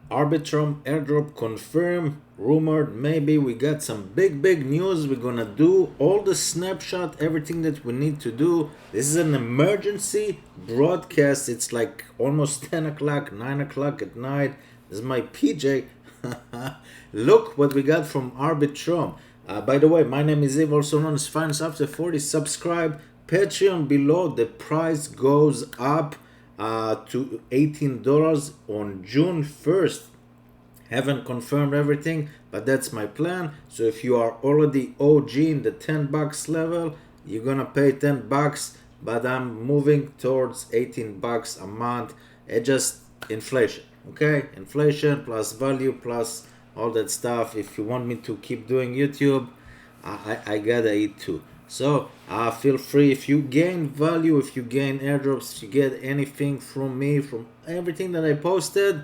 Arbitrum Airdrop confirmed, rumored, maybe we got some big news. We're gonna do all the snapshot, everything that we need to do. This is an emergency broadcast. It's like almost 10 o'clock, 9 o'clock at night. This is my PJ. Look what we got from Arbitrum. By the way, my name is Eve, also known as Finance After 40. Subscribe. Patreon below. The price goes up to $18 on June 1st. Haven't confirmed everything, but that's my plan. So if you are already OG in the $10 level, you're gonna pay $10, but I'm moving towards $18 a month. It just inflation, okay? Inflation plus value plus all that stuff. If you want me to keep doing YouTube, I gotta eat too. So feel free. If you gain value, if you gain airdrops, if you get anything from me, from everything that I posted,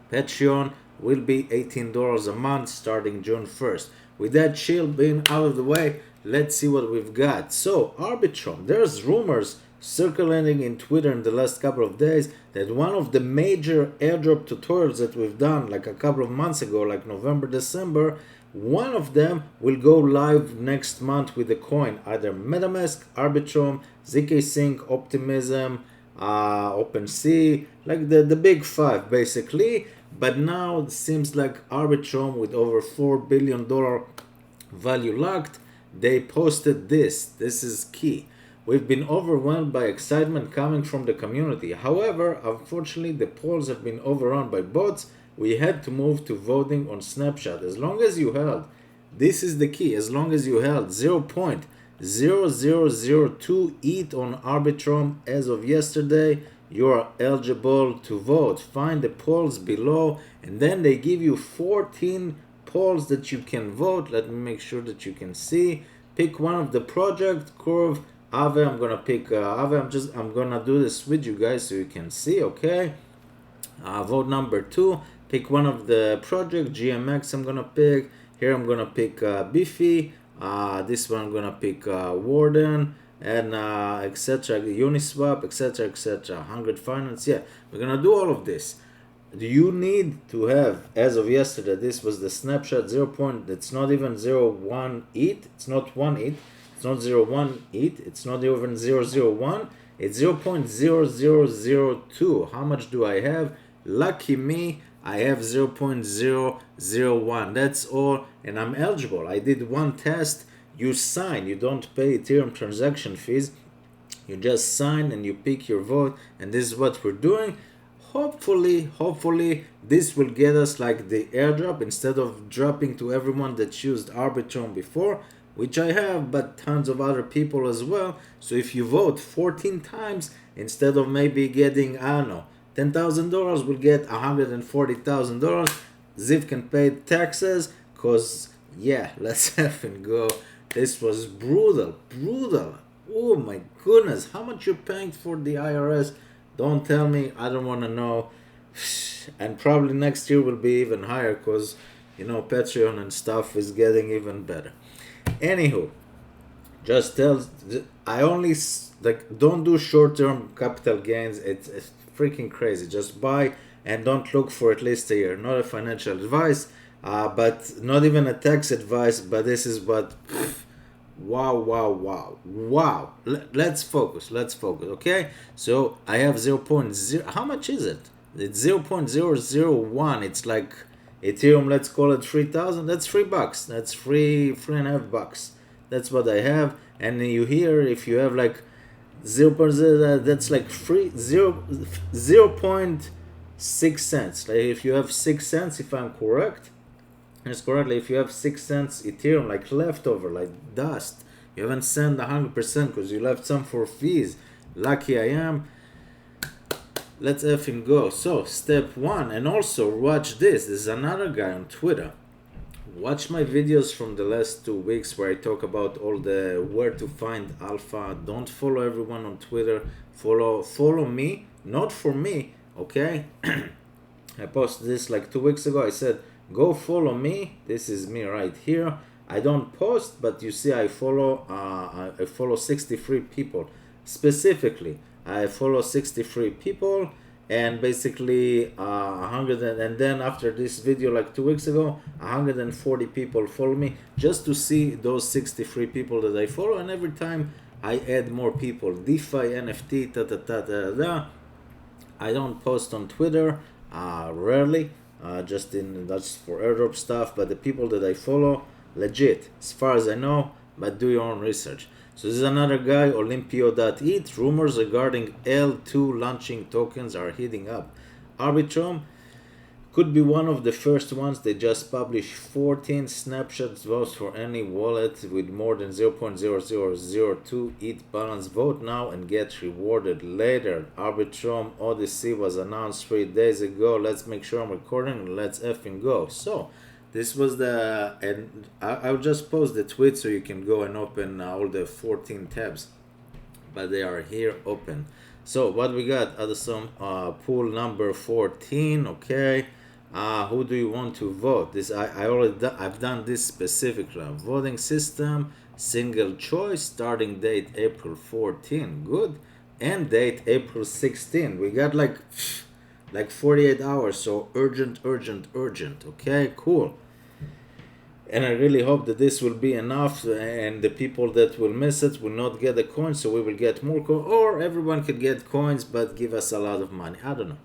Patreon will be $18 a month starting June 1st. With that chill being out of the way, let's see what we've got. So Arbitrum, there's rumors circulating in Twitter in the last couple of days that one of the major airdrop tutorials that we've done like a couple of months ago, like November, December, one of them will go live next month with the coin, either Metamask, Arbitrum, ZK Sync, Optimism, OpenSea, like the big five basically. But now it seems like Arbitrum, with over $4 billion value locked, they posted this. This is key. We've been overwhelmed by excitement coming from the community. However, unfortunately, the polls have been overrun by bots. We had to move to voting on Snapshot. As long as you held, this is the key, as long as you held 0.0002 ETH on Arbitrum as of yesterday, you are eligible to vote. Find the polls below, and then they give you 14 polls that you can vote. Let me make sure that you can see. Pick one of the project, Curve, Aave. I'm gonna pick Aave. I'm gonna do this with you guys so you can see. Okay. Vote number 2. Pick one of the project, GMX. I'm gonna pick here. I'm gonna pick Biffy. This one I'm gonna pick Warden, and etc. Uniswap, etc. 100 Finance. Yeah, we're gonna do all of this. You need to have, as of yesterday, this was the snapshot 0. It's not even 0.1 ETH. It's not 1 ETH. It's not 0.1 ETH. It's not even 0.001. It's 0.0002. How much do I have? Lucky me, I have 0.001. That's all, and I'm eligible. I did one test. You sign. You don't pay Ethereum transaction fees. You just sign and you pick your vote, and this is what we're doing. Hopefully this will get us like the airdrop, instead of dropping to everyone that used Arbitrum before, which I have, but tons of other people as well. So if you vote 14 times, instead of maybe getting, I don't know, $10,000, we'll get $140,000. Ziv can pay taxes, cause yeah, let's effing go. This was brutal. Oh my goodness, how much you paying for the IRS? Don't tell me, I don't want to know. And probably next year will be even higher, because Patreon and stuff is getting even better. Anywho, just I only don't do short-term capital gains. It's freaking crazy. Just buy and don't look for at least a year. Not a financial advice, but not even a tax advice. But this is what. Wow. Let's focus. Okay. So I have 0.0. How much is it? It's 0.001. It's like Ethereum. Let's call it 3,000. That's $3. That's $3.5. That's what I have. And you hear, if you have like 0.0, that's like 0.6 cents. Like if you have 6 cents, if I'm correct. It's correctly, if you have 6 cents Ethereum like leftover, like dust, you haven't sent 100% because you left some for fees. Lucky I am. Let's effing go. So step 1, and also watch this. This is another guy on Twitter. Watch my videos from the last 2 weeks where I talk about all the where to find alpha. Don't follow everyone on Twitter. Follow me, not for me. Okay. I posted this like 2 weeks ago. I said, go follow me. This is me right here. I don't post, but you see I follow 63 people. Specifically, I follow 63 people, and basically 100 and then after this video like 2 weeks ago 140 people follow me just to see those 63 people that I follow, and every time I add more people. DeFi, NFT, ta ta ta ta ta. I don't post on Twitter, rarely, that's for airdrop stuff. But the people that I follow, legit, as far as I know. But do your own research. So this is another guy, Olympio.it. Rumors regarding L2 launching tokens are heating up. Arbitrum could be one of the first ones. They just published 14 snapshots votes for any wallet with more than 0.0002 ETH balance. Vote now and get rewarded later. Arbitrum Odyssey was announced 3 days ago. Let's make sure I'm recording. Let's effing go. So this was and I'll just post the tweet so you can go and open all the 14 tabs, but they are here open. So what we got? Some pool number 14. Okay. Who do you want to vote? This I've done this specifically. Voting system, single choice, starting date April 14. Good. End date April 16. We got like 48 hours, so urgent. Okay, cool. And I really hope that this will be enough, and the people that will miss it will not get the coins, so we will get more coins, or everyone can get coins but give us a lot of money. I don't know.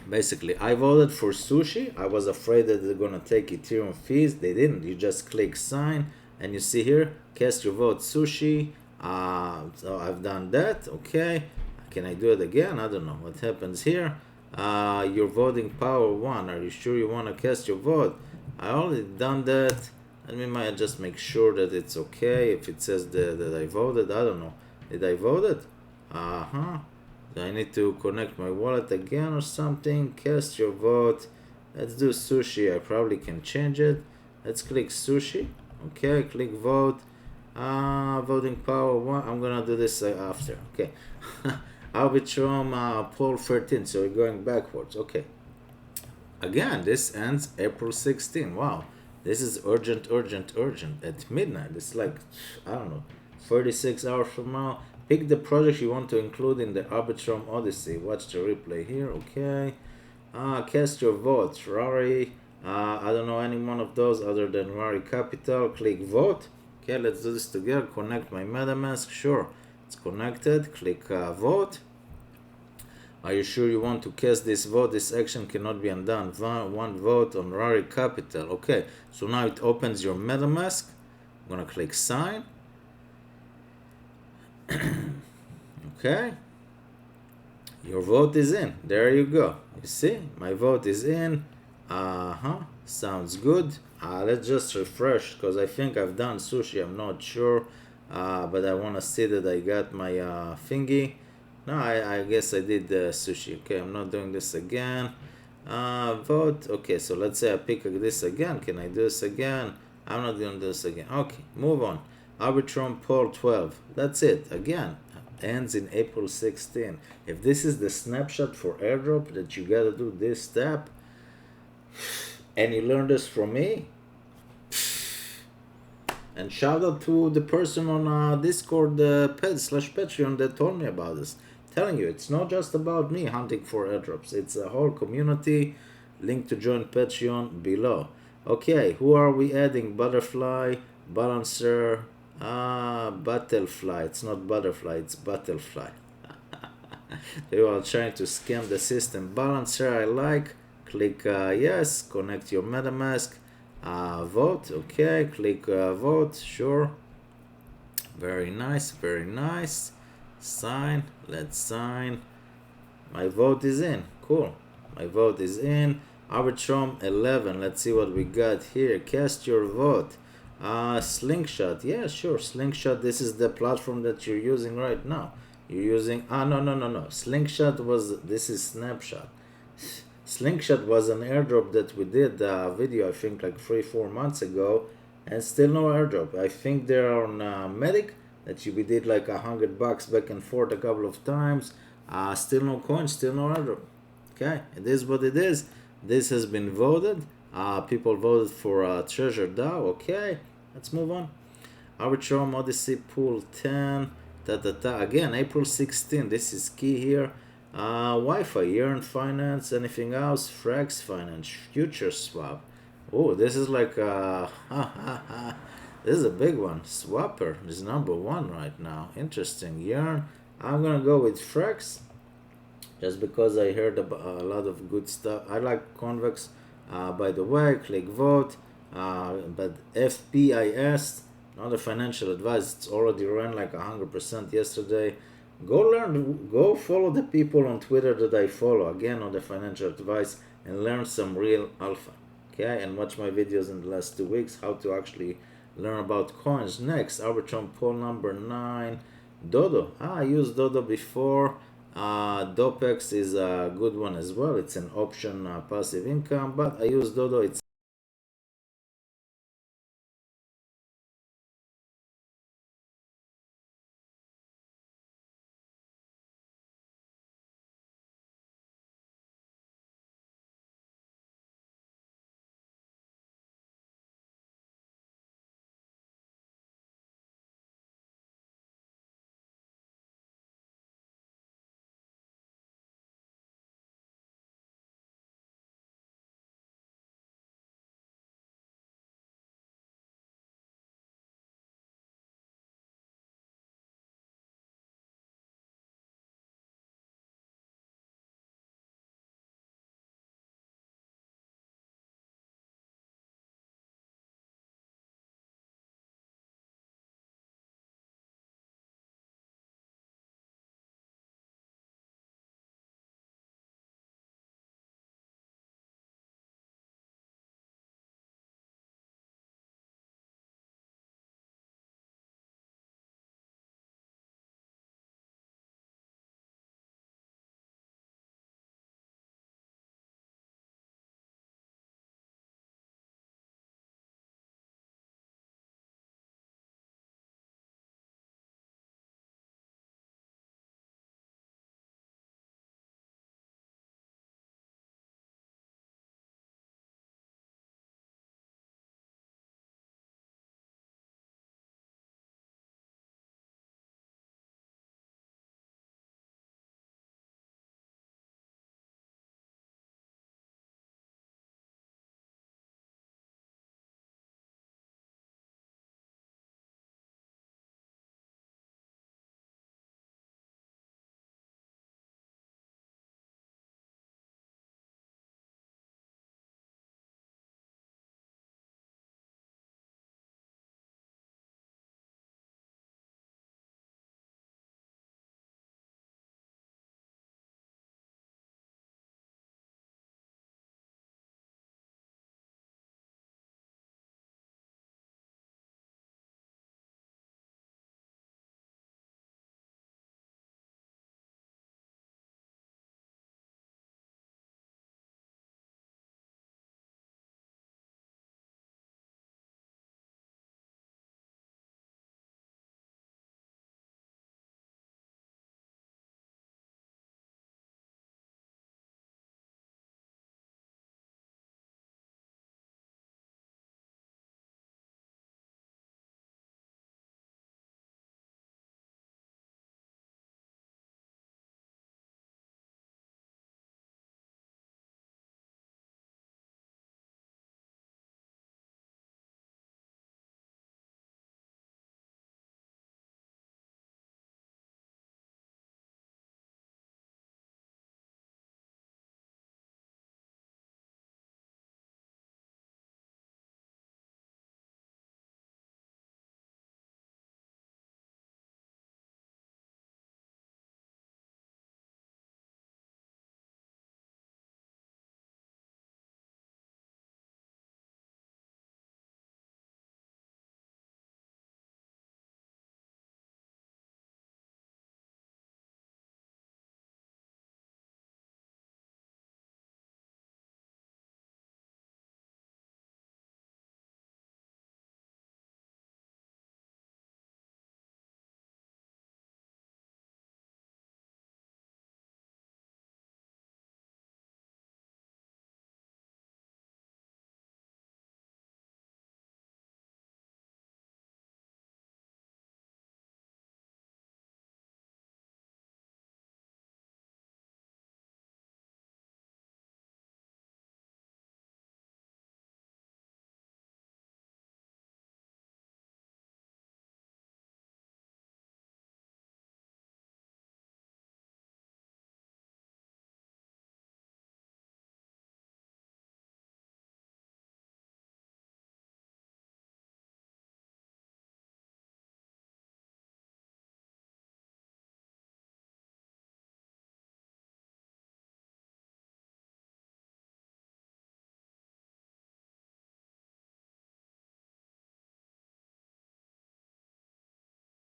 Basically, I voted for sushi. I was afraid that they're gonna take Ethereum fees. They didn't. You just click sign, and you see here, cast your vote sushi. So I've done that. Okay. Can I do it again? I don't know what happens here. Your voting power 1. Are you sure you want to cast your vote? I already done that. Let me might just make sure that it's okay. If it says that I voted, I don't know. Did I vote it? I need to connect my wallet again or something. Cast your vote. Let's do sushi. I probably can change it. Let's click sushi. Okay, click vote. Voting power 1. I'm gonna do this after. Okay. Arbitrum poll 13. So we're going backwards. Okay. Again, this ends April 16. Wow. This is urgent at midnight. It's like, I don't know, 36 hours from now. Pick the project you want to include in the Arbitrum Odyssey. Watch the replay here. Okay. Cast your vote. Rari. I don't know any one of those other than Rari Capital. Click vote. Okay, let's do this together. Connect my Metamask. Sure. It's connected. Click vote. Are you sure you want to cast this vote? This action cannot be undone. One vote on Rari Capital. Okay, so now it opens your Metamask. I'm gonna click sign. Okay, your vote is in. There you go. You see, my vote is in. Sounds good. Let's just refresh because I think I've done sushi. I'm not sure, but I want to see that I got my thingy. No, I guess I did the sushi. Okay, I'm not doing this again. Vote. Okay, so let's say I pick this again. Can I do this again? I'm not doing this again. Okay, move on. Arbitrum poll 12. That's it. Again, ends in April 16. If this is the snapshot for airdrop that you gotta do this step, and you learned this from me, and shout out to the person on Discord /Patreon that told me about this. Telling you, it's not just about me hunting for airdrops. It's a whole community. Link to join Patreon below. Okay, who are we adding? Butterfly, Balancer, Butterfly. It's not Butterfly, it's Butterfly. They are trying to scam the system. Balancer, I like. Click yes. Connect your MetaMask. Vote. Okay, click vote. Sure. Very nice. Sign. Let's sign. My vote is in. Cool. My vote is in. Arbitrum 11. Let's see what we got here. Cast your vote. Slingshot. Yeah, sure. Slingshot. This is the platform that you're using right now. You're using. No. Slingshot was. This is Snapshot. Slingshot was an airdrop that we did a video, I think, like 3-4 months ago, and still no airdrop. I think they're on Medic that we did like $100 back and forth a couple of times. Still no coins, still no airdrop. Okay, it is what it is. This has been voted. People voted for Treasure DAO. Okay, let's move on. Arbitrum Odyssey Pool 10. Again, April 16. This is key here. Wi-Fi, Yearn Finance, anything else? Frax Finance, Future Swap. Oh, this is like this is a big one. Swapper is number one right now. Interesting. Yearn. I'm gonna go with Frax just because I heard about a lot of good stuff. I like Convex. By the way, click vote. But FPIS, not a financial advice. It's already ran like 100% yesterday. Go learn, go follow the people on Twitter that I follow, again, on the financial advice, and learn some real alpha. Okay, and watch my videos in the last 2 weeks how to actually learn about coins. Next, Arbitrum poll number 9. Dodo. I used Dodo before. Dopex is a good one as well. It's an option passive income, but I use Dodo. It's